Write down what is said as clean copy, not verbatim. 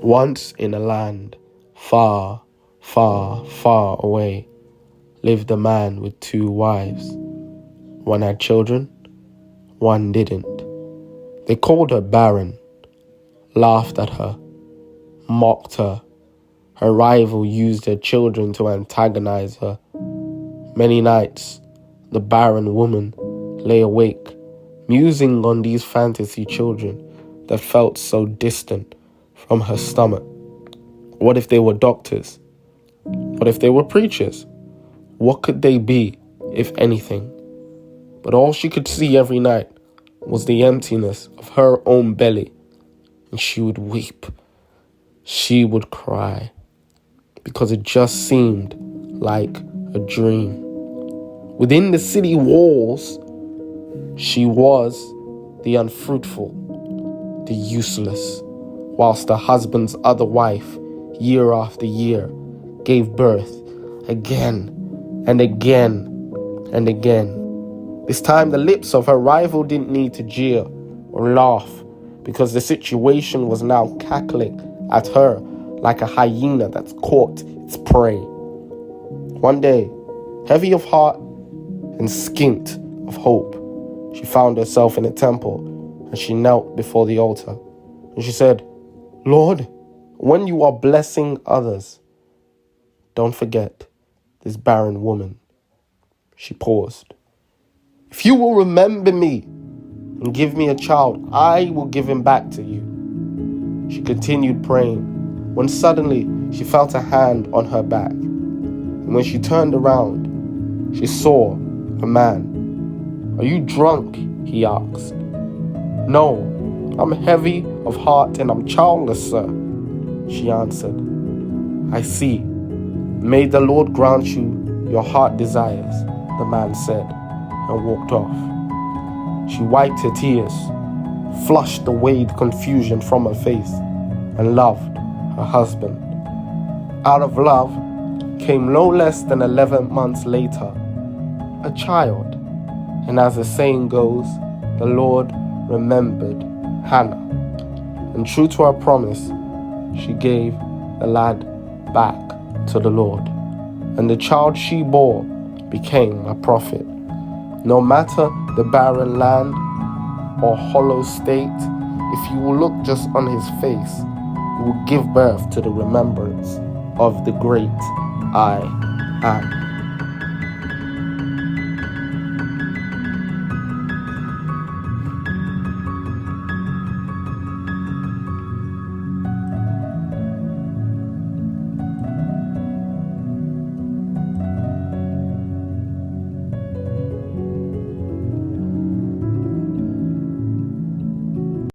Once in a land far, far, far away lived a man with 2 wives. One had children, one didn't. They called her barren, laughed at her, mocked her. Her rival used her children to antagonize her. Many nights, the barren woman lay awake, musing on these fantasy children that felt so distant from her stomach. What if they were doctors? What if they were preachers? What could they be, if anything? But all she could see every night was the emptiness of her own belly, and she would weep. She would cry, because it just seemed like a dream. Within the city walls, she was the unfruitful, the useless, whilst her husband's other wife, year after year, gave birth again and again and again. This time the lips of her rival didn't need to jeer or laugh, because the situation was now cackling at her like a hyena that's caught its prey. One day, heavy of heart and skint of hope, she found herself in a temple, and she knelt before the altar. And she said, "Lord, when you are blessing others, don't forget this barren woman." She paused. "If you will remember me and give me a child, I will give him back to you." She continued praying, when suddenly she felt a hand on her back. And when she turned around, she saw a man. "Are you drunk?" he asked. "No, I'm heavy of heart and I'm childless, sir," she answered. "I see. May the Lord grant you your heart desires," the man said, and walked off. She wiped her tears, flushed away the confusion from her face, and loved her husband. Out of love came no less than 11 months later, a child. And as the saying goes, the Lord remembered Hannah. And true to her promise, she gave the lad back to the Lord. And the child she bore became a prophet. No matter the barren land or hollow state, if you will look just on his face, you will give birth to the remembrance of the great I Am.